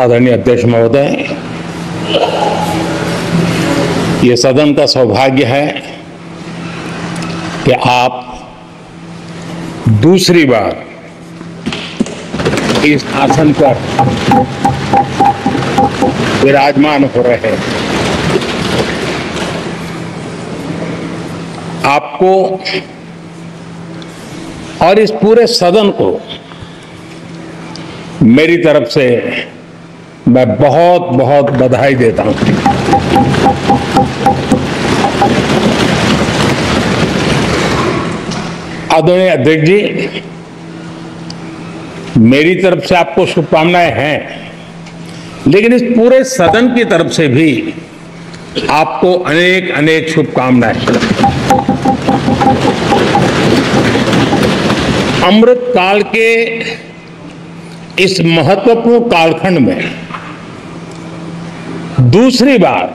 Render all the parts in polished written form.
आदरणीय अध्यक्ष महोदय, ये सदन का सौभाग्य है कि आप दूसरी बार इस आसन पर विराजमान हो रहे हैं। आपको और इस पूरे सदन को मेरी तरफ से मैं बहुत बहुत बधाई देता हूं। आदरणीय अध्यक्ष जी, मेरी तरफ से आपको शुभकामनाएं हैं, लेकिन इस पूरे सदन की तरफ से भी आपको अनेक अनेक शुभकामनाएं। अमृत काल के इस महत्वपूर्ण कालखंड में दूसरी बार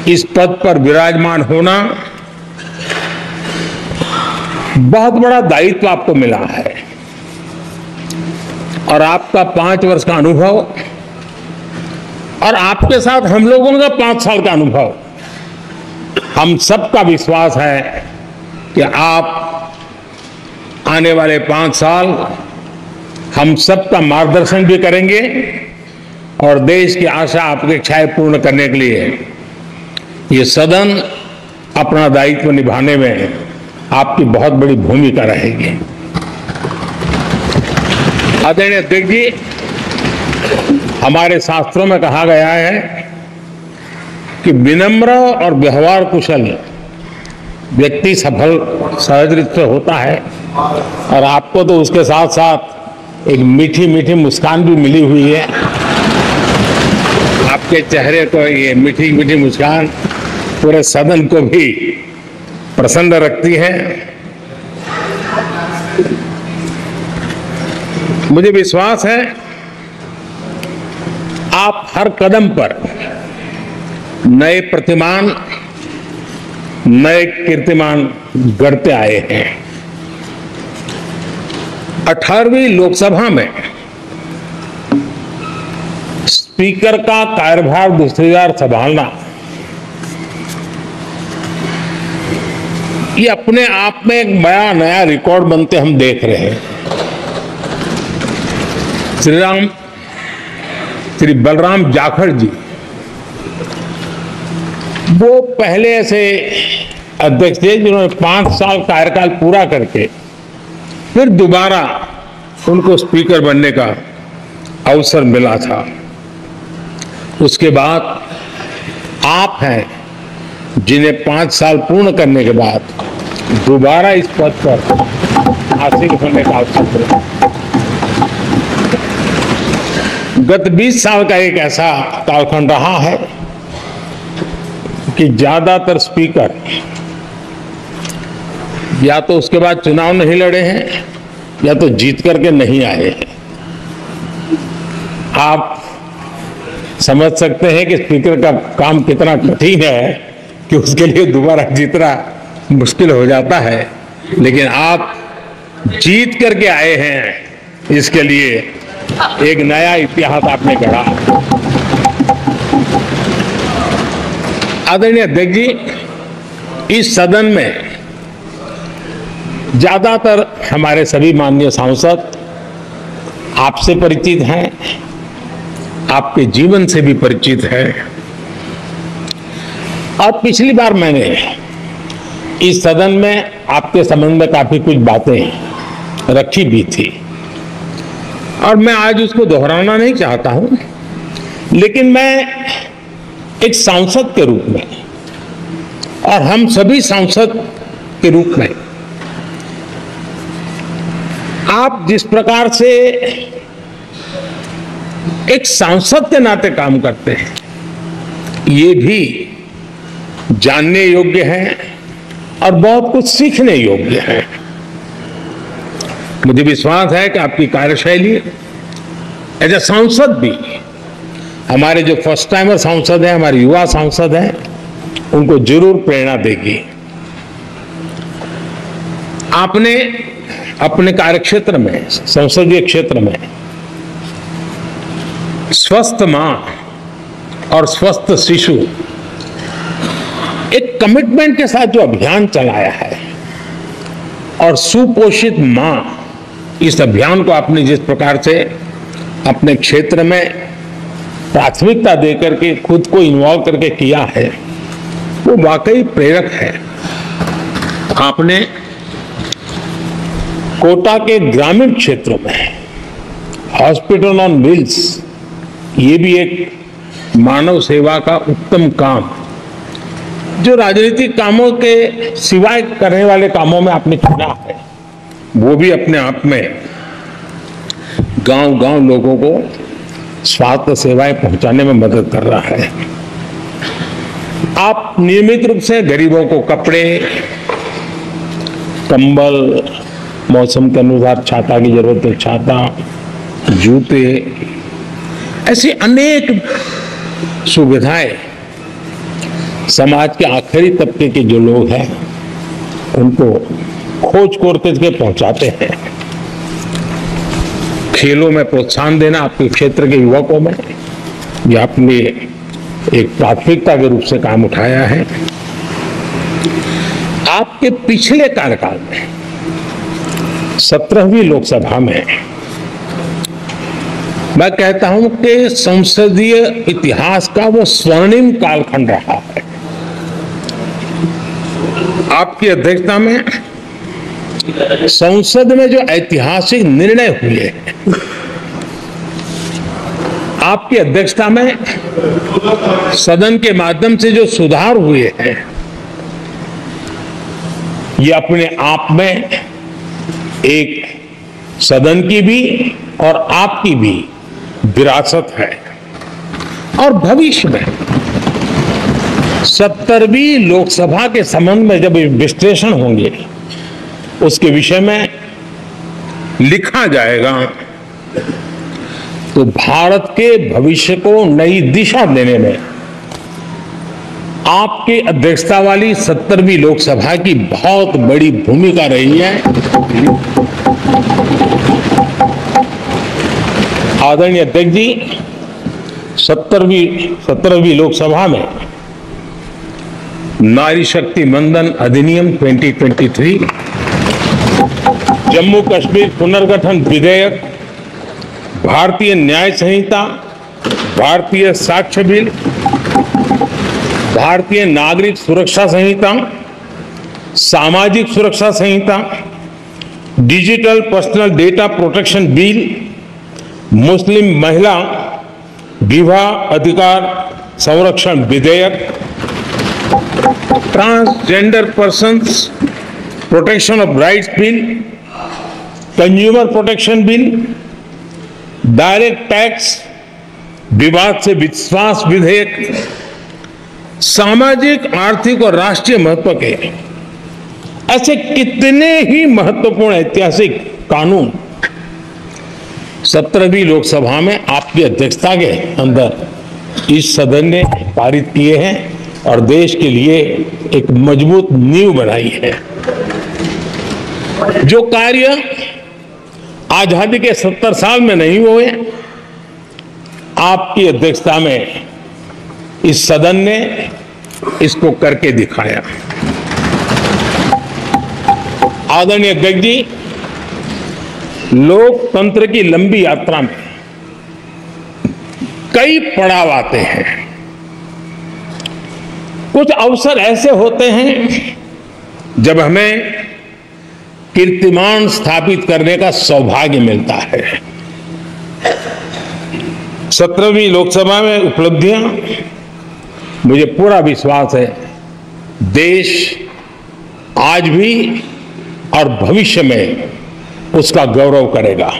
इस पद पर विराजमान होना बहुत बड़ा दायित्व आपको मिला है और आपका 5 वर्ष का अनुभव और आपके साथ हम लोगों का 5 साल का अनुभव, हम सबका विश्वास है कि आप आने वाले 5 साल हम सबका मार्गदर्शन भी करेंगे और देश की आशा अपेक्षाएं पूर्ण करने के लिए ये सदन अपना दायित्व निभाने में आपकी बहुत बड़ी भूमिका रहेगी। आदरणीय अध्यक्ष जी, हमारे शास्त्रों में कहा गया है कि विनम्र और व्यवहार कुशल व्यक्ति सफल सहज रूप से होता है और आपको तो उसके साथ साथ एक मीठी मीठी मुस्कान भी मिली हुई है। आपके चेहरे को ये मीठी मीठी मुस्कान पूरे सदन को भी प्रसन्न रखती है। मुझे विश्वास है आप हर कदम पर नए प्रतिमान, नए कीर्तिमान गढ़ते आए हैं। 18वीं लोकसभा में स्पीकर का कार्यभार दूसरी बार संभालना ये अपने आप में एक बड़ा नया रिकॉर्ड बनते हम देख रहे हैं। श्री बलराम जाखड़ जी वो पहले ऐसे अध्यक्ष थे जिन्होंने 5 साल कार्यकाल पूरा करके फिर दोबारा उनको स्पीकर बनने का अवसर मिला था। उसके बाद आप हैं जिन्हें 5 साल पूर्ण करने के बाद दोबारा इस पद पर हासिल होने का अवसर मिला। गत 20 साल का एक ऐसा कालखंड रहा है कि ज्यादातर स्पीकर या तो उसके बाद चुनाव नहीं लड़े हैं या तो जीत करके नहीं आए हैं। आप समझ सकते हैं कि स्पीकर का काम कितना कठिन है कि उसके लिए दोबारा जीतना मुश्किल हो जाता है, लेकिन आप जीत करके आए हैं, इसके लिए एक नया इतिहास आपने गढ़ा। आदरणीय अध्यक्ष जी, इस सदन में ज्यादातर हमारे सभी माननीय सांसद आपसे परिचित हैं, आपके जीवन से भी परिचित है और पिछली बार मैंने इस सदन में आपके संबंध में काफी कुछ बातें रखी भी थी और मैं आज उसको दोहराना नहीं चाहता हूं, लेकिन मैं एक सांसद के रूप में और हम सभी सांसद के रूप में आप जिस प्रकार से एक सांसद के नाते काम करते हैं ये भी जानने योग्य है और बहुत कुछ सीखने योग्य है। मुझे विश्वास है कि आपकी कार्यशैली एज ए सांसद भी हमारे जो फर्स्ट टाइमर सांसद हैं, हमारे युवा सांसद हैं, उनको जरूर प्रेरणा देगी। आपने अपने कार्यक्षेत्र में, संसदीय क्षेत्र में स्वस्थ मां और स्वस्थ शिशु एक कमिटमेंट के साथ जो अभियान चलाया है और सुपोषित मां, इस अभियान को आपने जिस प्रकार से अपने क्षेत्र में प्राथमिकता देकर के खुद को इन्वॉल्व करके किया है, वो वाकई प्रेरक है। आपने कोटा के ग्रामीण क्षेत्रों में हॉस्पिटल ऑन व्हील्स, ये भी एक मानव सेवा का उत्तम काम, जो राजनीतिक कामों के सिवाय करने वाले कामों में आपने चुना है, वो भी अपने आप में गांव-गांव लोगों को स्वास्थ्य सेवाएं पहुंचाने में मदद कर रहा है। आप नियमित रूप से गरीबों को कपड़े, कंबल, मौसम के अनुसार छाता की जरूरत है छाता, जूते, ऐसी अनेक सुविधाएं समाज के आखिरी तबके के जो लोग हैं उनको खोज करके पहुंचाते हैं। खेलों में प्रोत्साहन देना आपके क्षेत्र के युवकों में, यह आपने एक प्राथमिकता के रूप से काम उठाया है। आपके पिछले कार्यकाल में 17वीं लोकसभा में मैं कहता हूं कि संसदीय इतिहास का वो स्वर्णिम कालखंड रहा है। आपकी अध्यक्षता में संसद में जो ऐतिहासिक निर्णय हुए, आपकी अध्यक्षता में सदन के माध्यम से जो सुधार हुए हैं, ये अपने आप में एक सदन की भी और आपकी भी विरासत है। और भविष्य में 70वीं लोकसभा के संबंध में जब विश्लेषण होंगे, उसके विषय में लिखा जाएगा, तो भारत के भविष्य को नई दिशा देने में आपकी अध्यक्षता वाली 70वीं लोकसभा की बहुत बड़ी भूमिका रही है। आदरणीय अध्यक्ष जी, 17वीं लोकसभा में नारी शक्ति मंदन अधिनियम 2023, जम्मू कश्मीर पुनर्गठन विधेयक, भारतीय न्याय संहिता, भारतीय साक्ष्य बिल, भारतीय नागरिक सुरक्षा संहिता, सामाजिक सुरक्षा संहिता, digital personal data protection bill, मुस्लिम महिला विवाह अधिकार संरक्षण विधेयक, transgender persons protection of rights bill, consumer protection bill, direct tax विवाद से विश्वास विधेयक, सामाजिक, आर्थिक और राष्ट्रीय महत्व के ऐसे कितने ही महत्वपूर्ण ऐतिहासिक कानून 17वीं लोकसभा में आपकी अध्यक्षता के अंदर इस सदन ने पारित किए हैं और देश के लिए एक मजबूत नींव बनाई है। जो कार्य आजादी के 70 साल में नहीं हुए, आपकी अध्यक्षता में इस सदन ने इसको करके दिखाया। आदरणीय अध्यक्ष जी, लोकतंत्र की लंबी यात्रा में कई पड़ाव आते हैं। कुछ अवसर ऐसे होते हैं जब हमें कीर्तिमान स्थापित करने का सौभाग्य मिलता है। 17वीं लोकसभा में उपलब्धियां, मुझे पूरा विश्वास है देश आज भी और भविष्य में उसका गौरव करेगा।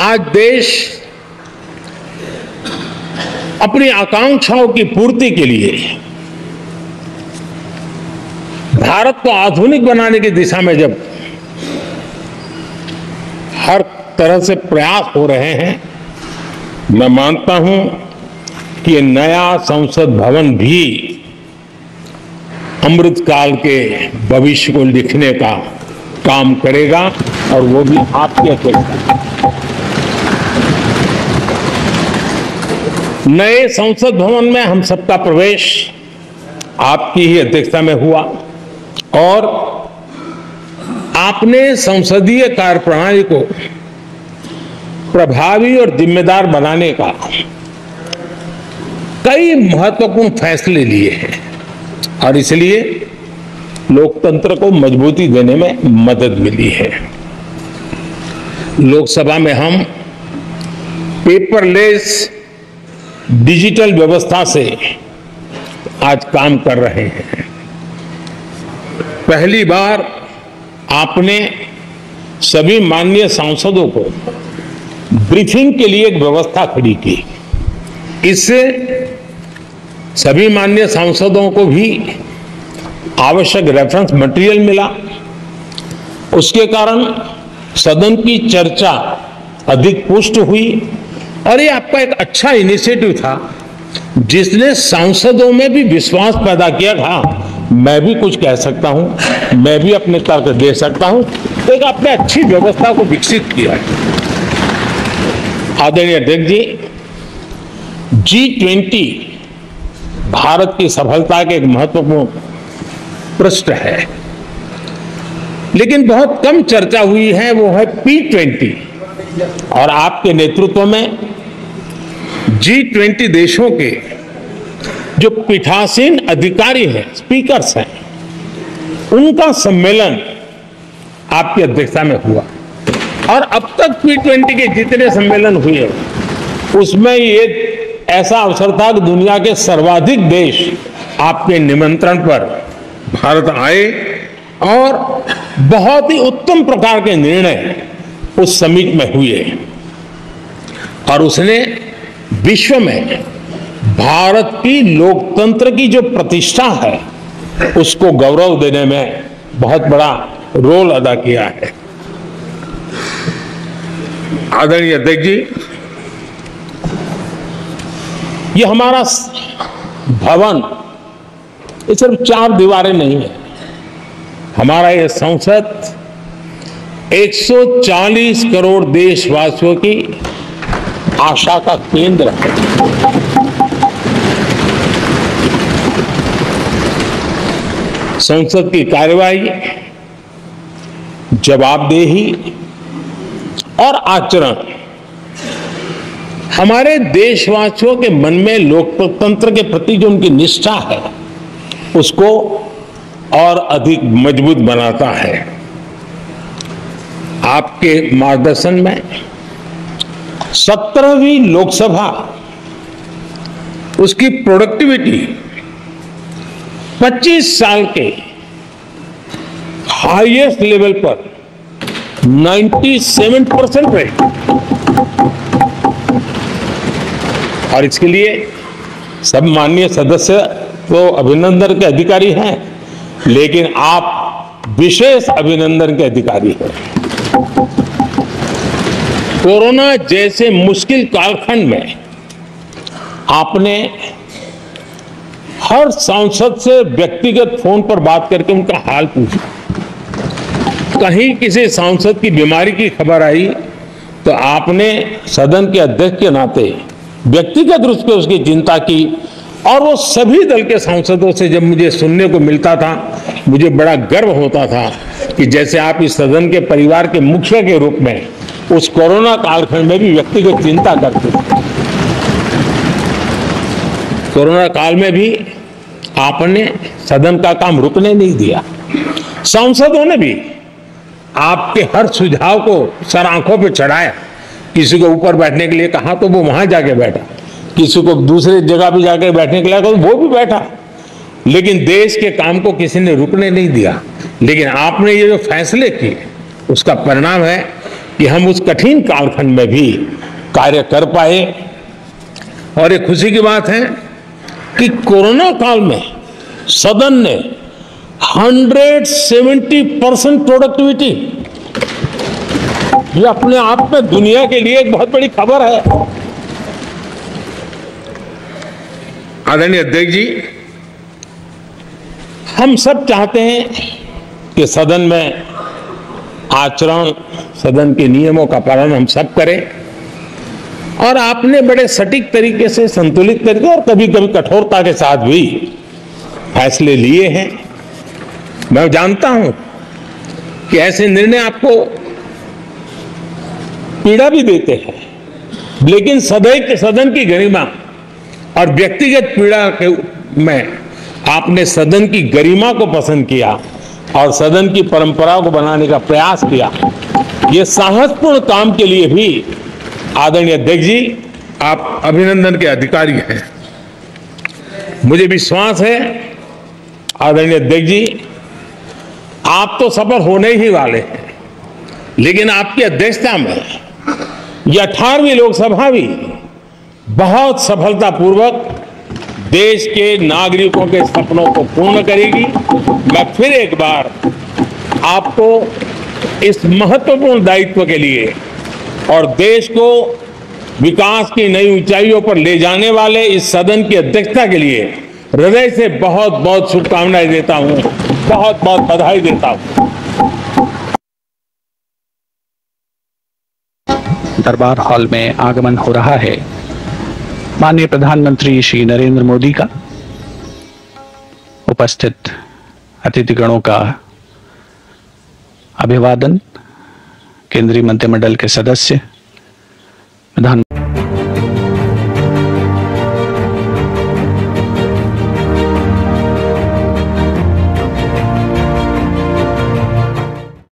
आज देश अपनी आकांक्षाओं की पूर्ति के लिए भारत को आधुनिक बनाने की दिशा में जब हर तरह से प्रयास हो रहे हैं, मैं मानता हूं कि ये नया संसद भवन भी अमृतकाल के भविष्य को लिखने का काम करेगा। और वो भी आपकी अध्यक्षता। नए संसद भवन में हम सबका प्रवेश आपकी ही अध्यक्षता में हुआ और आपने संसदीय कार्यप्रणाली को प्रभावी और जिम्मेदार बनाने का कई महत्वपूर्ण फैसले लिए हैं और इसलिए लोकतंत्र को मजबूती देने में मदद मिली है। लोकसभा में हम पेपरलेस डिजिटल व्यवस्था से आज काम कर रहे हैं। पहली बार आपने सभी माननीय सांसदों को ब्रीफिंग के लिए एक व्यवस्था खड़ी की। इससे सभी माननीय सांसदों को भी आवश्यक रेफरेंस मटेरियल मिला। उसके कारण सदन की चर्चा अधिक पुष्ट हुई और ये आपका एक अच्छा इनिशिएटिव था जिसने सांसदों में भी विश्वास पैदा किया था मैं भी कुछ कह सकता हूं, मैं भी अपने तर्क दे सकता हूं। तो एक आपने अच्छी व्यवस्था को विकसित किया है। आदरणीय अध्यक्ष जी, G20 भारत की सफलता के एक महत्वपूर्ण पृष्ठ है, लेकिन बहुत कम चर्चा हुई है, वो है P20 और आपके नेतृत्व में G20 देशों के जो पीठासीन अधिकारी हैं, स्पीकर्स हैं, उनका सम्मेलन आपकी अध्यक्षता में हुआ और अब तक P20 के जितने सम्मेलन हुए उसमें ये ऐसा अवसर था कि दुनिया के सर्वाधिक देश आपके निमंत्रण पर भारत आए और बहुत ही उत्तम प्रकार के निर्णय उस समिट में हुए और उसने विश्व में भारत की लोकतंत्र की जो प्रतिष्ठा है उसको गौरव देने में बहुत बड़ा रोल अदा किया है। आदरणीय अध्यक्ष जी, ये हमारा भवन ये सिर्फ 4 दीवारें नहीं है। हमारा ये संसद 140 करोड़ देशवासियों की आशा का केंद्र है। संसद की कार्यवाही, जवाबदेही और आचरण हमारे देशवासियों के मन में लोकतंत्र के प्रति जो उनकी निष्ठा है उसको और अधिक मजबूत बनाता है। आपके मार्गदर्शन में 17वीं लोकसभा उसकी प्रोडक्टिविटी 25 साल के हाईएस्ट लेवल पर 97% रही और इसके लिए सब माननीय सदस्य तो अभिनंदन के अधिकारी हैं, लेकिन आप विशेष अभिनंदन के अधिकारी हैं। कोरोना जैसे मुश्किल कालखंड में आपने हर सांसद से व्यक्तिगत फोन पर बात करके उनका हाल पूछा। कहीं किसी सांसद की बीमारी की खबर आई तो आपने सदन के अध्यक्ष के नाते व्यक्तिगत रूप से उसकी चिंता की और वो सभी दल के सांसदों से जब मुझे सुनने को मिलता था मुझे बड़ा गर्व होता था कि जैसे आप इस सदन के परिवार के मुखिया के रूप में उस कोरोना कालखंड में भी व्यक्तिगत चिंता करते थे। कोरोना काल में भी आपने सदन का काम रुकने नहीं दिया। सांसदों ने भी आपके हर सुझाव को सर आंखों पे चढ़ाया। किसी को ऊपर बैठने के लिए कहा तो वो वहां जाके बैठा, किसी को दूसरे जगह पे जाके बैठने के लिए कहा तो वो भी बैठा, लेकिन देश के काम को किसी ने रुकने नहीं दिया। लेकिन आपने ये जो फैसले किए उसका परिणाम है कि हम उस कठिन कालखंड में भी कार्य कर पाए। और एक खुशी की बात है कि कोरोना काल में सदन ने 170% प्रोडक्टिविटी, ये अपने आप में दुनिया के लिए एक बहुत बड़ी खबर है। आदरणीय अध्यक्ष जी, हम सब चाहते हैं कि सदन में आचरण, सदन के नियमों का पालन हम सब करें। और आपने बड़े सटीक तरीके से, संतुलित तरीके और कभी कभी कठोरता के साथ भी फैसले लिए हैं। मैं जानता हूं कि ऐसे निर्णय आपको पीड़ा भी देते हैं, लेकिन सदन की गरिमा और व्यक्तिगत पीड़ा के में आपने सदन की गरिमा को पसंद किया और सदन की परंपरा को बनाने का प्रयास किया। ये साहसपूर्ण काम के लिए भी आदरणीय अध्यक्ष जी, आप अभिनंदन के अधिकारी हैं। मुझे विश्वास है आदरणीय अध्यक्ष जी, आप तो सफल होने ही वाले हैं, लेकिन आपकी अध्यक्षता में यह 18वीं लोकसभा भी बहुत सफलतापूर्वक देश के नागरिकों के सपनों को पूर्ण करेगी। मैं फिर एक बार आपको इस महत्वपूर्ण दायित्व के लिए और देश को विकास की नई ऊंचाइयों पर ले जाने वाले इस सदन की अध्यक्षता के लिए हृदय से बहुत बहुत शुभकामनाएं देता हूं, बहुत बहुत बधाई देता हूं। दरबार हॉल में आगमन हो रहा है माननीय प्रधानमंत्री श्री नरेंद्र मोदी का। उपस्थित अतिथिगणों का अभिवादन, केंद्रीय मंत्रिमंडल के सदस्य,